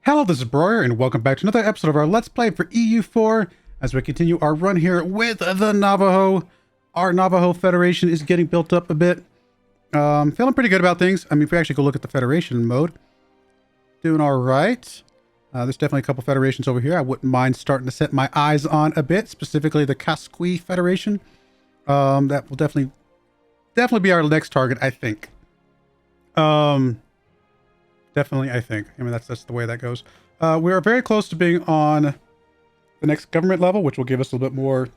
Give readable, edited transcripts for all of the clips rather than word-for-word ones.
Hello, this is Broyar, and welcome back to another episode of our Let's Play for EU4 as we continue our run here with the Navajo. Our Navajo Federation is getting built up a bit. Feeling pretty good about things. I mean, if we actually go look at the Federation mode, doing all right. There's definitely a couple Federations over here I wouldn't mind starting to set my eyes on a bit, specifically the Casqui Federation. That will definitely be our next target, I think. Definitely, I think. I mean, that's the way that goes. We are very close to being on the next government level, which will give us a little bit more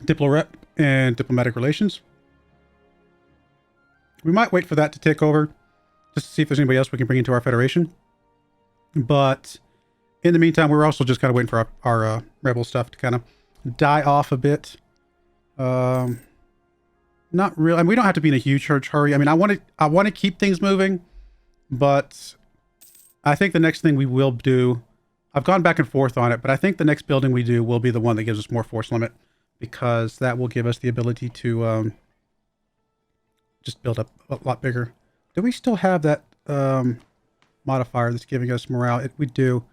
diplo-rep and diplomatic relations. We might wait for that to take over, just to see if there's anybody else we can bring into our federation. But in the meantime, we're also just kind of waiting for our rebel stuff to kind of die off a bit. Not really. I mean, we don't have to be in a huge hurry. I mean, I want to keep things moving. But I think the next thing we will do, I've gone back and forth on it, but I think the next building we do will be the one that gives us more force limit, because that will give us the ability to just build up a lot bigger. Do we still have that modifier that's giving us morale? We do.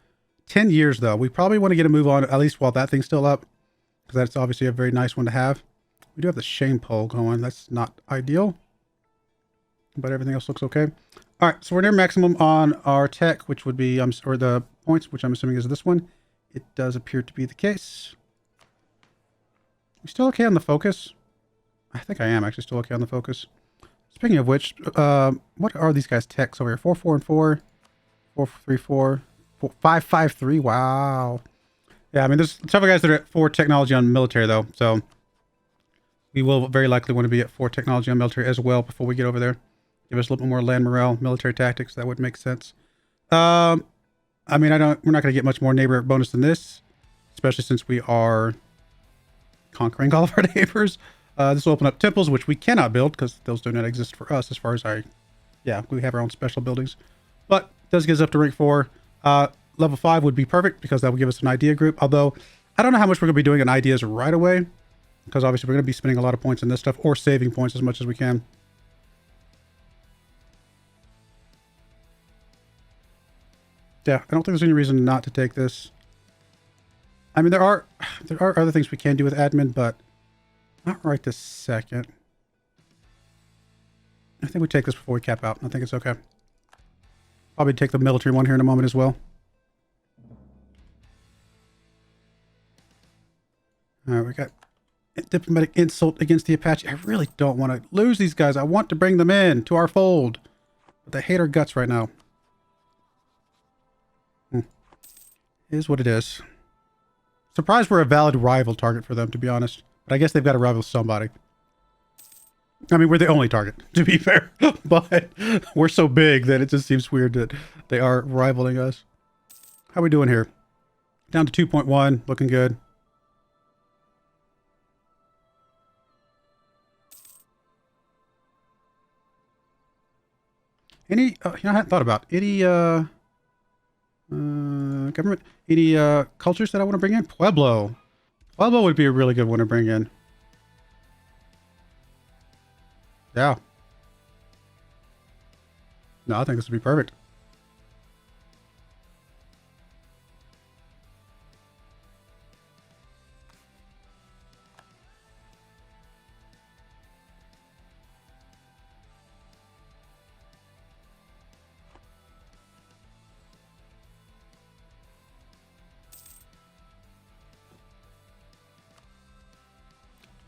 10 years, though. We probably want to get a move on, at least while that thing's still up, because that's obviously a very nice one to have. We do have the shame pole going. That's not ideal, but everything else looks okay. All right, so we're near maximum on our tech, which would be, or the points, which I'm assuming is this one. It does appear to be the case. We still okay on the focus? I think I am actually still okay on the focus. Speaking of which, what are these guys' techs over here? 4, 4, and 4. 4, 3, 4. 5, 5, 3. Wow. Yeah, I mean, there's several guys that are at 4 technology on military, though. So we will very likely want to be at 4 technology on military as well before we get over there. Give us a little bit more land morale, military tactics. That would make sense. I mean, we're not going to get much more neighbor bonus than this, especially since we are conquering all of our neighbors. This will open up temples, which we cannot build because those do not exist for us as far as we have our own special buildings. But it does get us up to rank 4. Level 5 would be perfect because that would give us an idea group. Although, I don't know how much we're going to be doing in ideas right away, because obviously we're going to be spending a lot of points in this stuff or saving points as much as we can. Yeah, I don't think there's any reason not to take this. I mean, there are other things we can do with admin, but not right this second. I think we take this before we cap out. I think it's okay. Probably take the military one here in a moment as well. All right, we got diplomatic insult against the Apache. I really don't want to lose these guys. I want to bring them in to our fold, but they hate our guts right now. Is what it is. Surprised we're a valid rival target for them, to be honest. But I guess they've got to rival somebody. I mean, we're the only target, to be fair. But we're so big that it just seems weird that they are rivaling us. How are we doing here? Down to 2.1. Looking good. Any... I hadn't thought about any... government, any cultures that I want to bring in? Pueblo would be a really good one to bring in. Yeah. No, I think this would be perfect.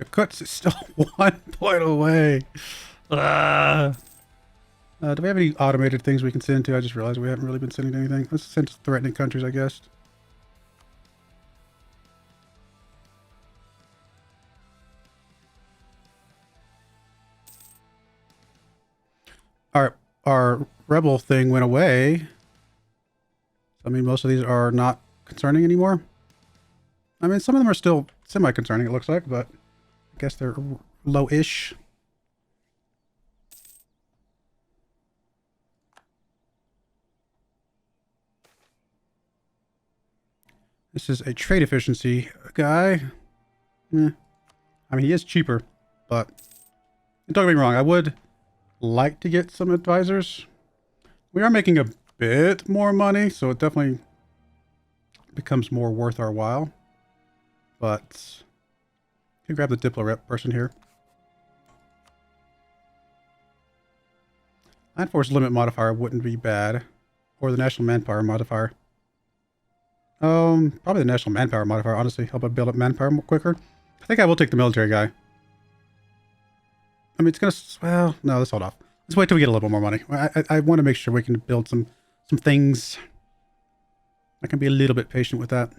Yakutsk is still 1 point away. Do we have any automated things we can send to? I just realized we haven't really been sending anything. Let's send to threatening countries, I guess. Our rebel thing went away. I mean, most of these are not concerning anymore. I mean, some of them are still semi-concerning, it looks like, but I guess they're low-ish. This is a trade efficiency guy. I mean, he is cheaper, but don't get me wrong, I would like to get some advisors. We are making a bit more money, so it definitely becomes more worth our while. But you can grab the Diplo rep person here. Land force limit modifier wouldn't be bad, or the national manpower modifier. Probably the national manpower modifier. Honestly, help it build up manpower more quicker. I think I will take the military guy. I mean, it's gonna. Well, no, let's hold off. Let's wait till we get a little bit more money. I want to make sure we can build some things. I can be a little bit patient with that.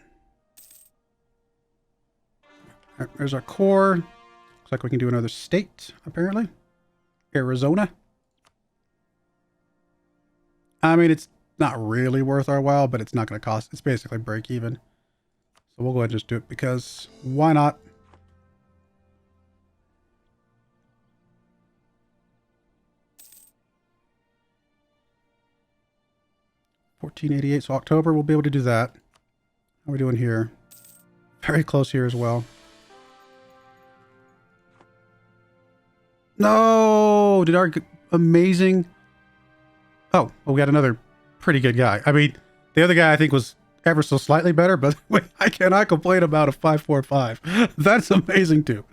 All right, there's our core. Looks like we can do another state, apparently. Arizona. I mean, it's not really worth our while, but it's not going to cost. It's basically break even. So we'll go ahead and just do it because why not? $14.88. So October, we'll be able to do that. How are we doing here? Very close here as well. No! Did our amazing... Oh, well, we got another pretty good guy. I mean, the other guy I think was ever so slightly better, but I cannot complain about a 545. That's amazing too.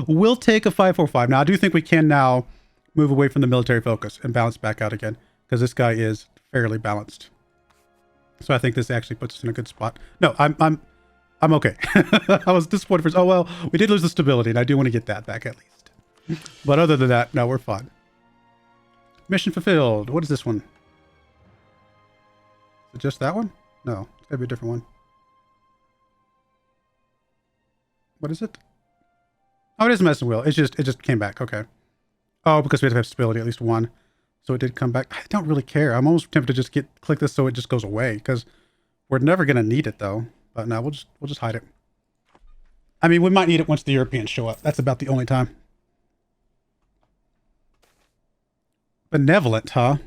We'll take a 545. Now, I do think we can now move away from the military focus and balance back out again, because this guy is fairly balanced. So I think this actually puts us in a good spot. No, I'm okay. I was disappointed for... Oh, well, we did lose the stability, and I do want to get that back at least. But other than that, no, we're fine. Mission fulfilled. What is this one? Is it just that one? No, it's gotta be a different one. What is it? Oh, it is a medicine wheel. It just came back. Okay. Oh, because we have to have stability, at least one. So it did come back. I don't really care. I'm almost tempted to just click this so it just goes away, because we're never gonna need it though. But no, we'll just hide it. I mean, we might need it once the Europeans show up. That's about the only time. Benevolent, huh?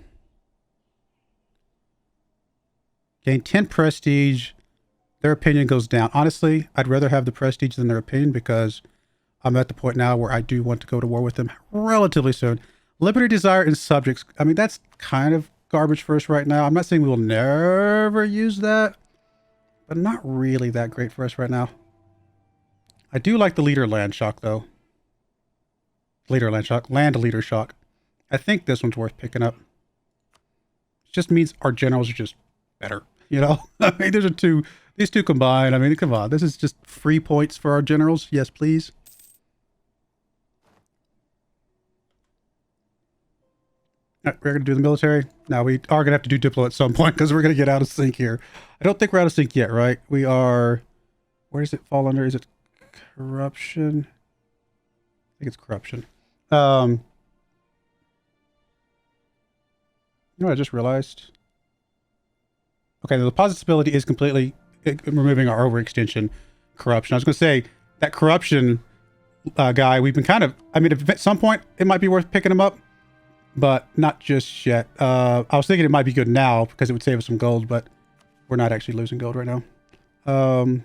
Gain 10 prestige. Their opinion goes down. Honestly, I'd rather have the prestige than their opinion, because I'm at the point now where I do want to go to war with them relatively soon. Liberty, desire, and subjects. I mean, that's kind of garbage for us right now. I'm not saying we will never use that, but not really that great for us right now. I do like the leader land shock, though. Leader land shock. Land leader shock. I think this one's worth picking up. It just means our generals are just better, you know? I mean, these two combined. I mean, come on. This is just free points for our generals. Yes, please. All right, we're going to do the military. Now, we are going to have to do Diplo at some point, because we're going to get out of sync here. I don't think we're out of sync yet, right? We are... Where does it fall under? Is it corruption? I think it's corruption. You know what I just realized? Okay, the deposit stability is completely removing our overextension corruption. I was going to say, that corruption guy, we've been kind of... I mean, at some point, it might be worth picking him up, but not just yet. I was thinking it might be good now, because it would save us some gold, but we're not actually losing gold right now. I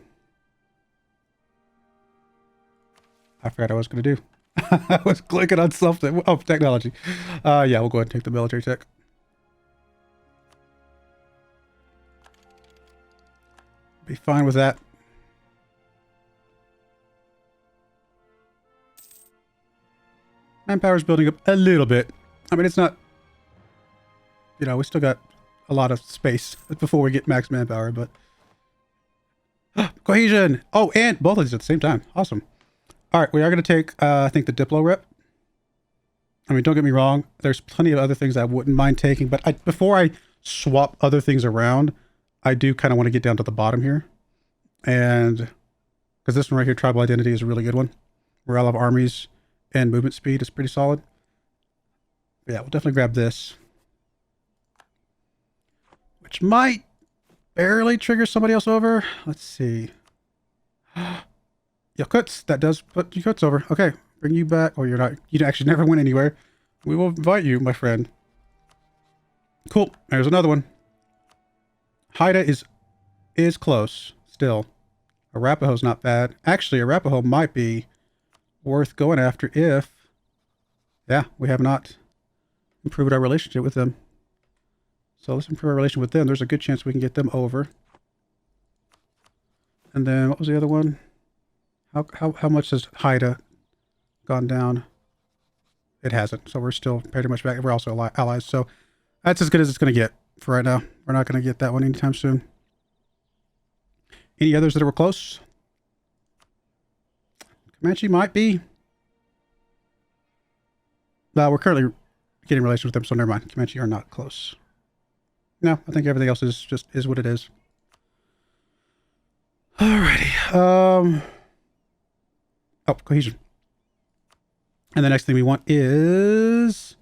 forgot what I was going to do. I was clicking on something. Oh, technology. Yeah, we'll go ahead and take the military tech. Be fine with that. Manpower's building up a little bit. I mean, it's not... You know, we still got a lot of space before we get max manpower, but... Cohesion! Oh, and both of these at the same time. Awesome. Alright, we are going to take, I think, the Diplo rep. I mean, don't get me wrong. There's plenty of other things I wouldn't mind taking, but before I swap other things around, I do kind of want to get down to the bottom here. And because this one right here, tribal identity, is a really good one. Morale of armies and movement speed is pretty solid. But yeah, we'll definitely grab this. Which might barely trigger somebody else over. Let's see. Yakuts, that does put Yakuts over. Okay, bring you back. Oh, you're not. You actually never went anywhere. We will invite you, my friend. Cool. There's another one. Haida is close still. Arapahoe's not bad. Actually, Arapahoe might be worth going after if, yeah, we have not improved our relationship with them. So let's improve our relation with them. There's a good chance we can get them over. And then what was the other one? How much has Haida gone down? It hasn't. So we're still pretty much back. We're also allies. So that's as good as it's going to get for right now. We're not going to get that one anytime soon. Any others that were close? Comanche might be. Well, we're currently getting relations with them, so never mind. Comanche are not close. No, I think everything else is what it is. Alrighty. Oh, cohesion. And the next thing we want is,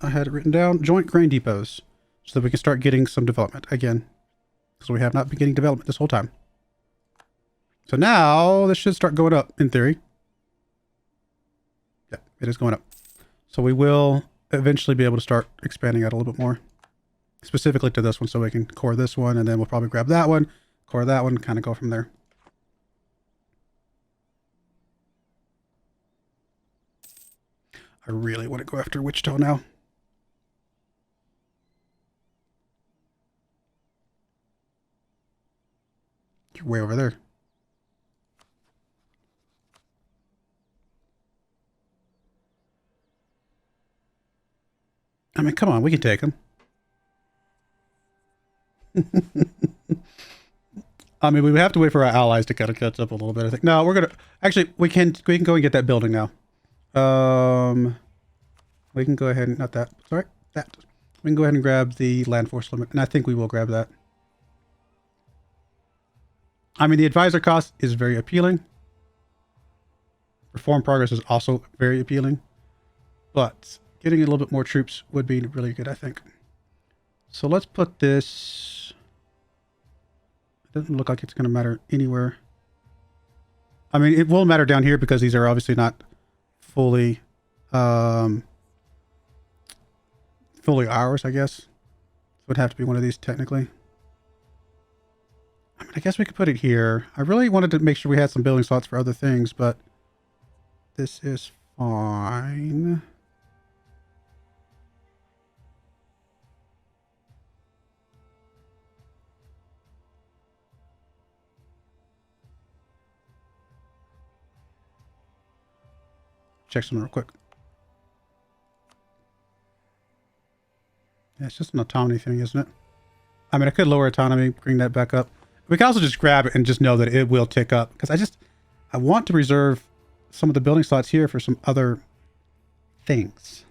I had it written down, joint grain depots, so that we can start getting some development again, because we have not been getting development this whole time. So now this should start going up in theory. Yeah, it is going up. So we will eventually be able to start expanding out a little bit more, specifically to this one, so we can core this one, and then we'll probably grab that one, core that one, kind of go from there. I really want to go after Wichita now. You're way over there. I mean, come on, we can take them. I mean, we would have to wait for our allies to kind of catch up a little bit, I think. No, we're gonna actually we can go and get that building now. We can go ahead and not that. Sorry, that. We can go ahead and grab the land force limit, and I think we will grab that. I mean, the advisor cost is very appealing. Reform progress is also very appealing, but getting a little bit more troops would be really good, I think. So let's put this. It doesn't look like it's going to matter anywhere. I mean, it will matter down here because these are obviously not fully ours, I guess. So it would have to be one of these technically. I mean, I guess we could put it here. I really wanted to make sure we had some building slots for other things, but this is fine. Check something real quick. Yeah, it's just an autonomy thing, isn't it? I mean, I could lower autonomy, bring that back up. We can also just grab it and just know that it will tick up. Because I want to reserve some of the building slots here for some other things.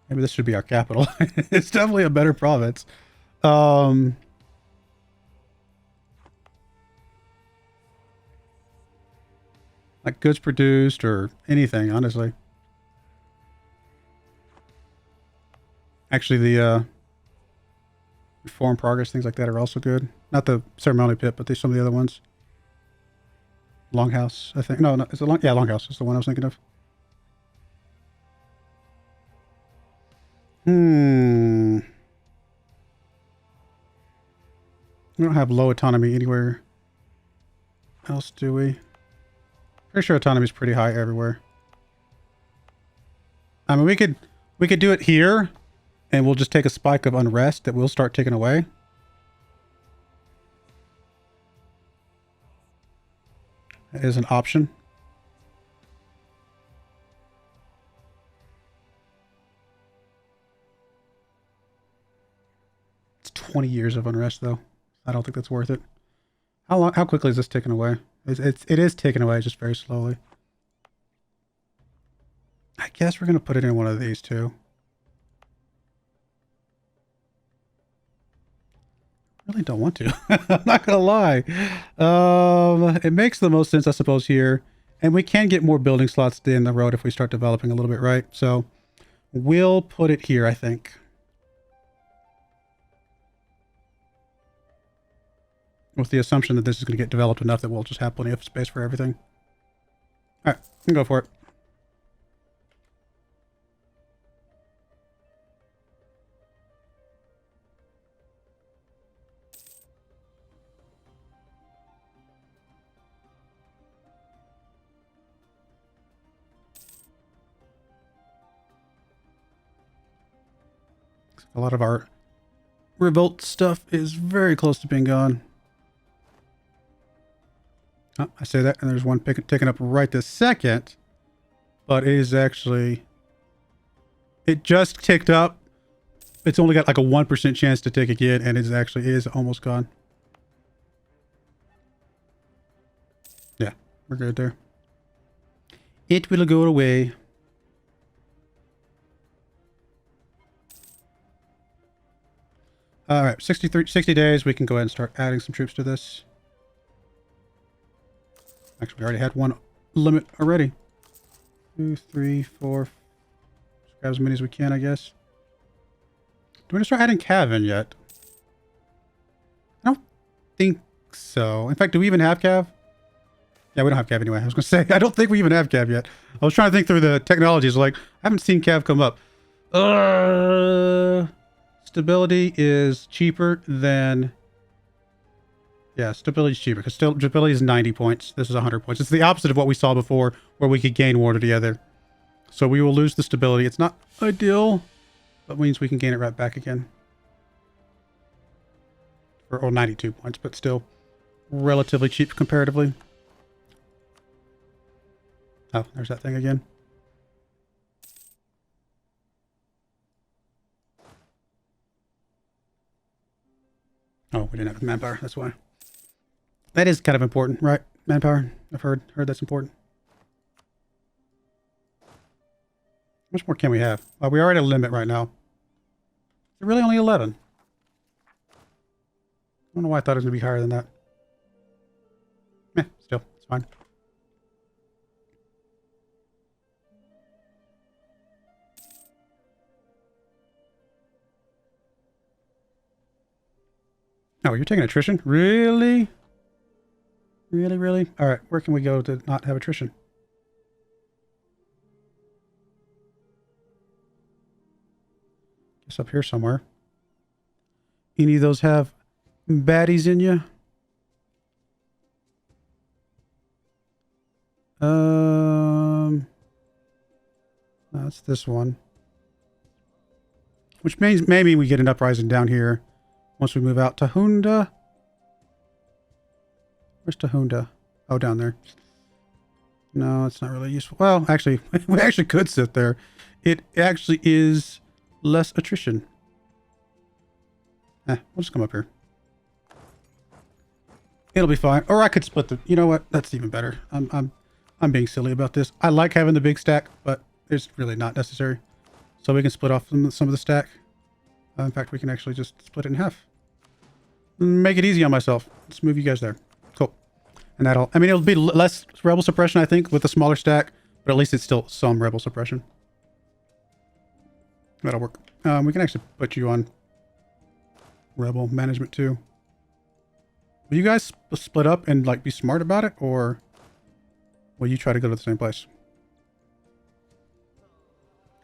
Maybe this should be our capital. It's definitely a better province. Like goods produced or anything, honestly. Actually, the reform progress, things like that are also good. Not the ceremonial pit, but some of the other ones. Longhouse, I think. No, it's Longhouse is the one I was thinking of. We don't have low autonomy anywhere else, do we? Pretty sure autonomy is pretty high everywhere. I mean, we could do it here, and we'll just take a spike of unrest that we'll start taking away. That is an option. It's 20 years of unrest, though. I don't think that's worth it. How quickly is this taken away? It is taken away, just very slowly. I guess we're going to put it in one of these two. I really don't want to. I'm not going to lie. It makes the most sense, I suppose, here. And we can get more building slots down the road if we start developing a little bit, right? So we'll put it here, I think. With the assumption that this is going to get developed enough that we'll just have plenty of space for everything. All right, we can go for it. A lot of our revolt stuff is very close to being gone. Oh, I say that, and there's one taken up right this second. But it is actually... It just ticked up. It's only got like a 1% chance to tick again, and it actually is almost gone. Yeah, we're good there. It will go away. All right, 60 days. We can go ahead and start adding some troops to this. Actually, we already had one limit already. 2, 3, 4. Just grab as many as we can, I guess. Do we want to start adding cav in yet? I don't think so. In fact, do we even have cav? Yeah, we don't have cav anyway. I was going to say, I don't think we even have cav yet. I was trying to think through the technologies. Like, I haven't seen cav come up. Stability is cheaper than... Yeah, stability is cheaper because stability is 90 points. This is 100 points. It's the opposite of what we saw before where we could gain water together. So we will lose the stability. It's not ideal, but means we can gain it right back again. For 92 points, but still relatively cheap comparatively. Oh, there's that thing again. Oh, we didn't have manpower. That's why. That is kind of important, right? Manpower. I've heard that's important. How much more can we have? We are at a limit right now. Is it really only 11? I don't know why I thought it was going to be higher than that. Still, it's fine. Oh, you're taking attrition? Really? Really, really? All right, where can we go to not have attrition? Guess up here somewhere. Any of those have baddies in you? That's this one. Which means maybe we get an uprising down here once we move out. Tahunda? Where's Tahunda? Oh, down there. No, it's not really useful. Well, actually, we actually could sit there. It actually is less attrition. We'll just come up here. It'll be fine. Or I could split the... You know what? That's even better. I'm being silly about this. I like having the big stack, but it's really not necessary. So we can split off some of the stack. In fact, we can actually just split it in half. Make it easy on myself. Let's move you guys there. Cool. And that'll... I mean, it'll be less rebel suppression, I think, with a smaller stack. But at least it's still some rebel suppression. That'll work. We can actually put you on rebel management too. Will you guys split up and like be smart about it, or will you try to go to the same place?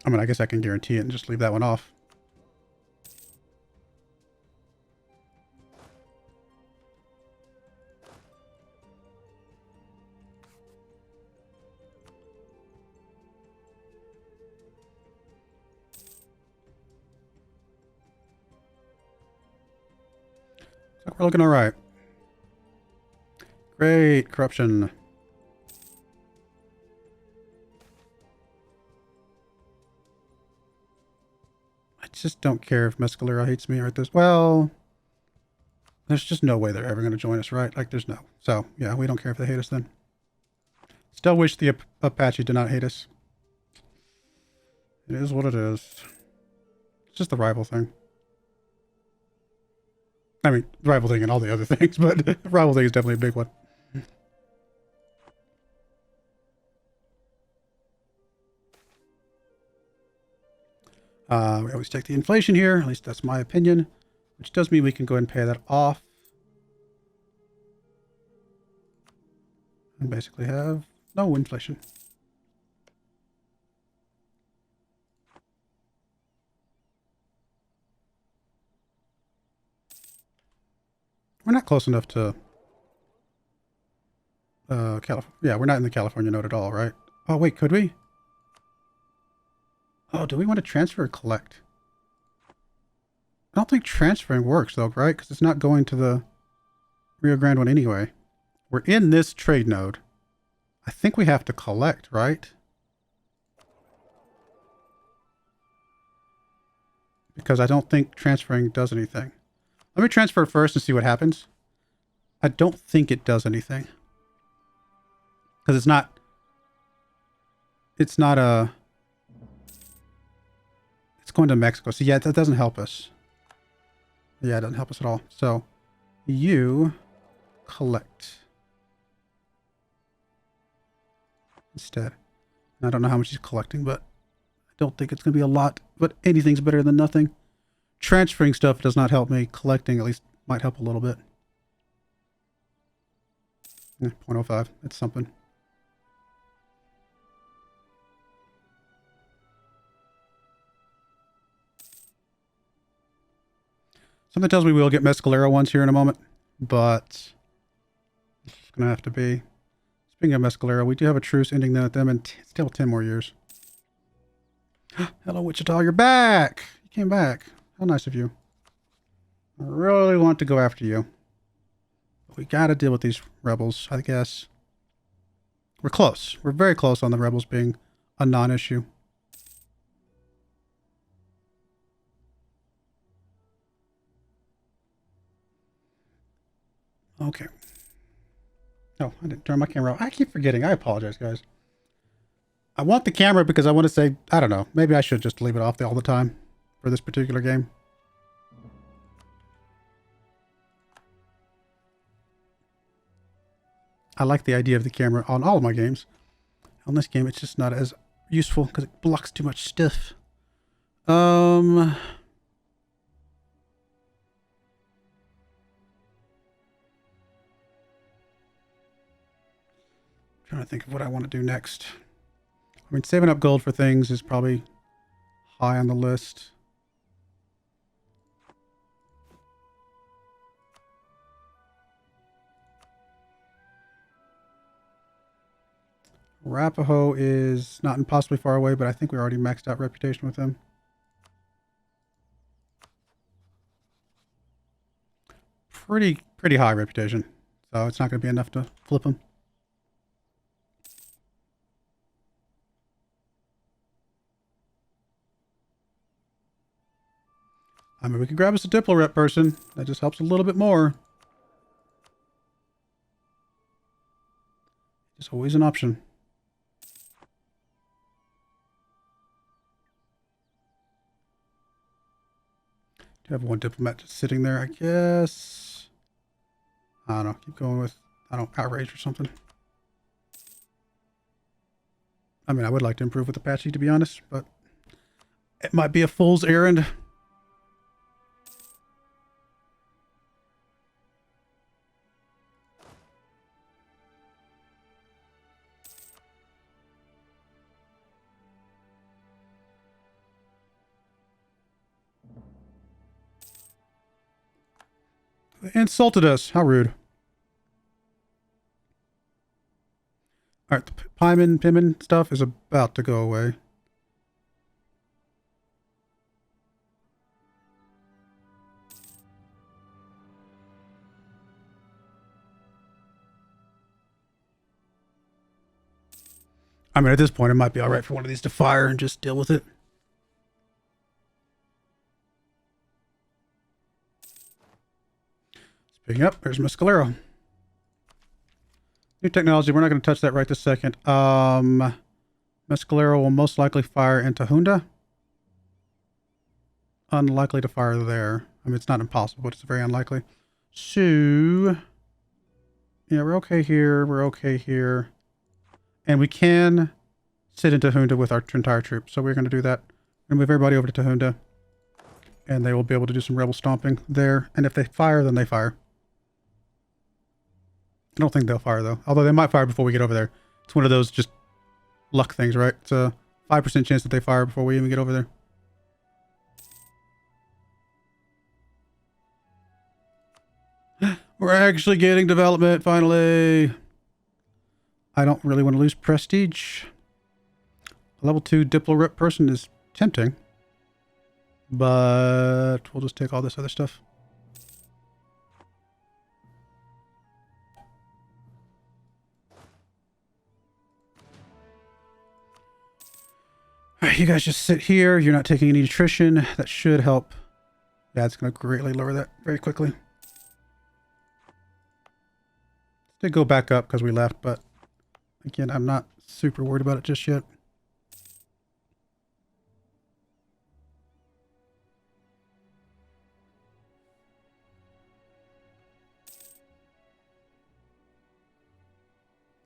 I mean, I guess I can guarantee it and just leave that one off. Looks like we're looking all right. Great corruption. I just don't care if Mescalera hates me or this. Well, there's just no way they're ever going to join us, right? Like, there's no. So, yeah, we don't care if they hate us then. Still wish the Apache did not hate us. It is what it is. It's just the rival thing. I mean, rival thing and all the other things, but the rival thing is definitely a big one. We always take the inflation here. At least that's my opinion. Which does mean we can go ahead and pay that off. And basically have no inflation. We're not close enough to California. Yeah, we're not in the California node at all, right? Oh, wait, could we? Oh, do we want to transfer or collect? I don't think transferring works though, right? Because it's not going to the Rio Grande one anyway. We're in this trade node. I think we have to collect, right? Because I don't think transferring does anything. Let me transfer first and see what happens. I don't think it does anything. Because it's not a... It's going to Mexico. So yeah, that doesn't help us. Yeah, it doesn't help us at all. So, you collect. Instead. I don't know how much he's collecting, but I don't think it's going to be a lot. But anything's better than nothing. Transferring stuff does not help me. Collecting at least might help a little bit. 0.05. It's something. Something tells me we'll get Mescalero ones here in a moment, but it's going to have to be. Speaking of Mescalero, we do have a truce ending then at them in still 10 more years. Hello, Wichita, you're back! You came back. How nice of you. I really want to go after you. But we got to deal with these rebels, I guess. We're close. We're very close on the rebels being a non-issue. Okay. Oh, I didn't turn my camera off. I keep forgetting. I apologize, guys. I want the camera because I want to say, I don't know, maybe I should just leave it off all the time for this particular game. I like the idea of the camera on all of my games. On this game, it's just not as useful because it blocks too much stuff. Trying to think of what I want to do next. I mean, saving up gold for things is probably high on the list. Arapaho is not impossibly far away, but I think we already maxed out reputation with him. Pretty high reputation, so it's not going to be enough to flip him. I mean, we could grab us a Diplo rep person. That just helps a little bit more. It's always an option. Do have one diplomat just sitting there, I guess. I don't know. Keep going with, I don't know, outrage or something. I mean, I would like to improve with Apache, to be honest, but it might be a fool's errand. They insulted us. How rude. Alright, the Piman stuff is about to go away. I mean, at this point, it might be alright for one of these to fire and just deal with it. Speaking up, there's Mescalero. New technology, we're not going to touch that right this second. Mescalero will most likely fire into Hunda. Unlikely to fire there. I mean, it's not impossible, but it's very unlikely. So, yeah, we're okay here. We're okay here. And we can sit into Hunda with our entire troop. So we're going to do that. We're going to move everybody over to Hunda. And they will be able to do some rebel stomping there. And if they fire, then they fire. I don't think they'll fire, though. Although they might fire before we get over there. It's one of those just luck things, right? It's a 5% chance that they fire before we even get over there. We're actually getting development, finally. I don't really want to lose prestige. A level 2 Diplo rep person is tempting. But we'll just take all this other stuff. All right, you guys just sit here. You're not taking any nutrition. That should help. Yeah, it's going to greatly lower that very quickly. Did go back up because we left, but again, I'm not super worried about it just yet.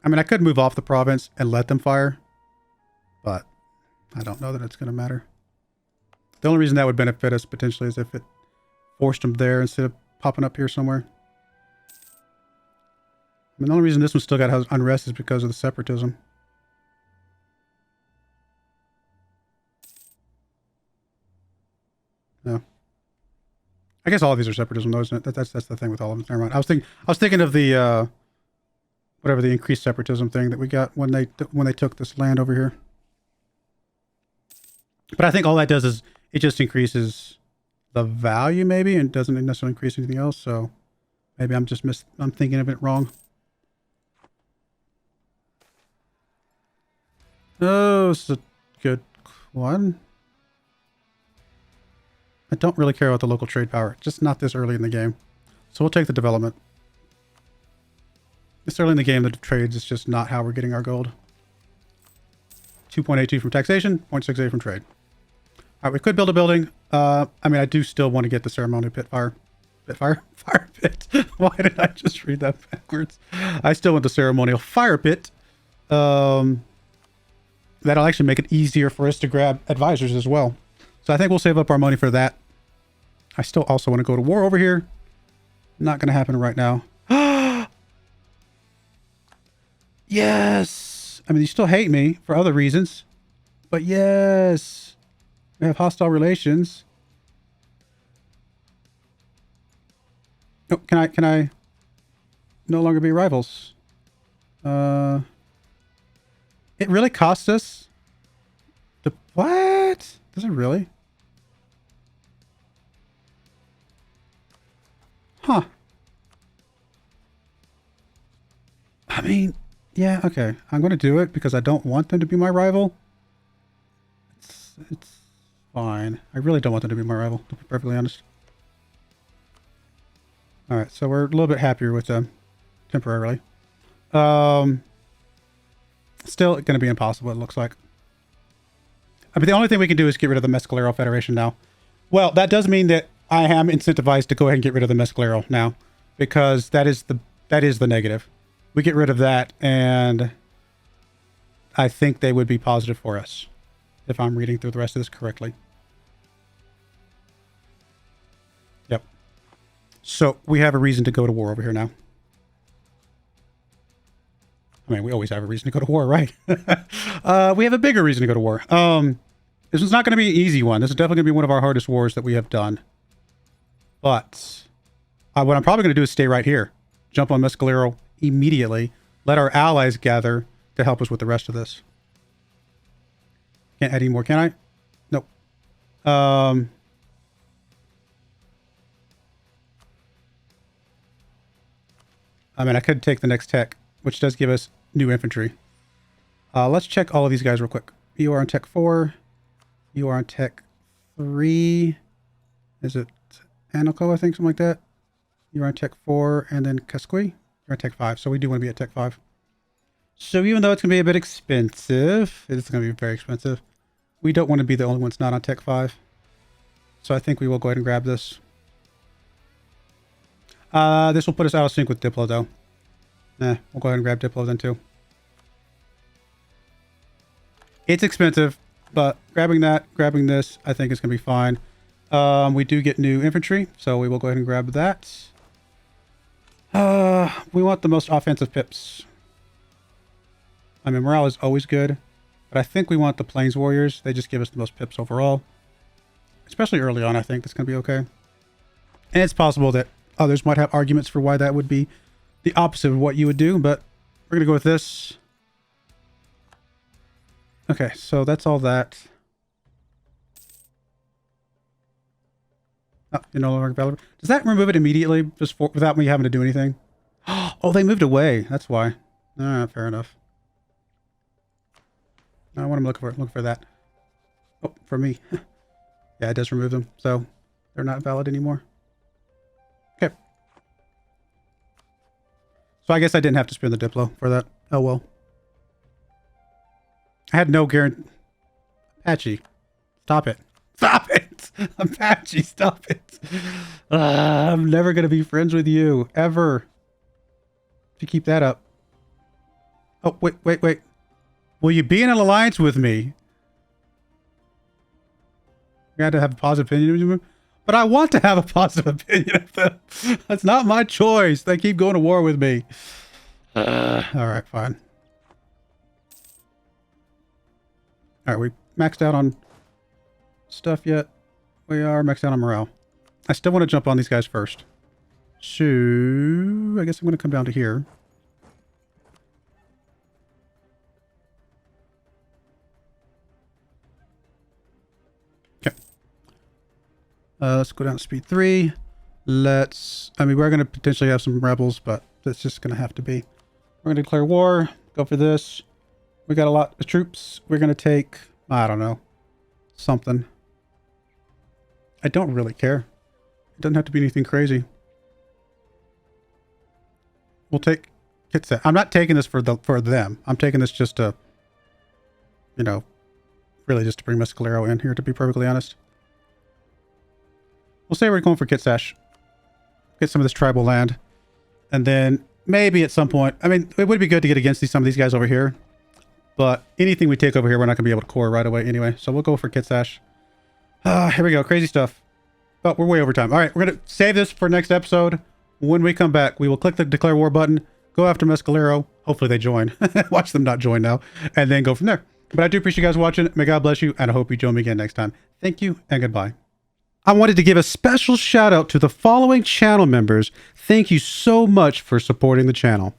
I mean, I could move off the province and let them fire, but I don't know that it's going to matter. The only reason that would benefit us potentially is if it forced them there instead of popping up here somewhere. I mean, the only reason this one still got unrest is because of the separatism. No. I guess all of these are separatism, though, isn't it? That's the thing with all of them. Never mind. I was thinking of the whatever the increased separatism thing that we got when they took this land over here. But I think all that does is it just increases the value, maybe, and doesn't necessarily increase anything else. So maybe I'm thinking of it wrong. Oh, this is a good one. I don't really care about the local trade power, just not this early in the game. So we'll take the development. This early in the game, the trades is just not how we're getting our gold. 2.82 from taxation, 0.68 from trade. All right, we could build a building. I mean, I do still want to get the ceremonial fire pit. Why did I just read that backwards? I still want the ceremonial fire pit. That'll actually make it easier for us to grab advisors as well. So I think we'll save up our money for that. I still also want to go to war over here. Not going to happen right now. Yes! I mean, you still hate me for other reasons. But yes! We have hostile relations. Oh, can I no longer be rivals? It really costs us the what? Does it really? Huh. I mean, yeah, okay. I'm going to do it because I don't want them to be my rival. It's fine. I really don't want them to be my rival, to be perfectly honest. All right, so we're a little bit happier with them temporarily. Still going to be impossible, it looks like. I mean, the only thing we can do is get rid of the Mescalero Federation now. Well, that does mean that I am incentivized to go ahead and get rid of the Mescalero now, because that is the negative. We get rid of that, and I think they would be positive for us, if I'm reading through the rest of this correctly. Yep. So we have a reason to go to war over here now. I mean, we always have a reason to go to war, right? We have a bigger reason to go to war. This is not going to be an easy one. This is definitely going to be one of our hardest wars that we have done. But what I'm probably going to do is stay right here. Jump on Mescalero immediately. Let our allies gather to help us with the rest of this. Can't add any more, can I? Nope. I mean, I could take the next tech, which does give us new infantry. Let's check all of these guys real quick. You are on tech 4. You are on tech 3. Is it Anico, I think, something like that? You're on tech 4, and then Casqui. You're on tech 5, so we do want to be at tech 5. So even though it's going to be a bit expensive, it's going to be very expensive, we don't want to be the only ones not on tech 5. So I think we will go ahead and grab this. This will put us out of sync with Diplo, though. We'll go ahead and grab Diplo then, too. It's expensive, but grabbing this, I think is going to be fine. We do get new infantry, so we will go ahead and grab that. We want the most offensive pips. I mean, morale is always good, but I think we want the Plains Warriors. They just give us the most pips overall. Especially early on, I think that's going to be okay. And it's possible that others might have arguments for why that would be the opposite of what you would do, but we're going to go with this. Okay, so that's all that. Oh, you're no longer available. Does that remove it immediately, just without me having to do anything? Oh, they moved away. That's why. Fair enough. I want to look for that. Oh, for me. Yeah, it does remove them, so they're not valid anymore. Okay. So I guess I didn't have to spin the Diplo for that. Oh well. I had no guarantee. Apache, stop it. Stop it! Apache, stop it. I'm never going to be friends with you, ever. If you keep that up. Oh, wait. Will you be in an alliance with me? You had to have a positive opinion of them. But I want to have a positive opinion of them. That's not my choice. They keep going to war with me. Alright, fine. Alright, we maxed out on stuff yet? We are maxed out on morale. I still want to jump on these guys first. So, I guess I'm going to come down to here. Okay. Let's go down to speed 3. I mean, we're going to potentially have some rebels, but that's just going to have to be. We're going to declare war. Go for this. We got a lot of troops. We're going to take, I don't know, something. I don't really care. It doesn't have to be anything crazy. We'll take Kitset. I'm not taking this for them. I'm taking this just to, you know, really just to bring Mescalero in here, to be perfectly honest. We'll say we're going for Kitsash. Get some of this tribal land. And then maybe at some point, I mean, it would be good to get against some of these guys over here. But anything we take over here, we're not going to be able to core right away anyway. So we'll go for Kitsash. Here we go. Crazy stuff. Oh, we're way over time. All right, we're going to save this for next episode. When we come back, we will click the declare war button, go after Mescalero. Hopefully they join. Watch them not join now. And then go from there. But I do appreciate you guys watching. May God bless you. And I hope you join me again next time. Thank you and goodbye. I wanted to give a special shout out to the following channel members. Thank you so much for supporting the channel.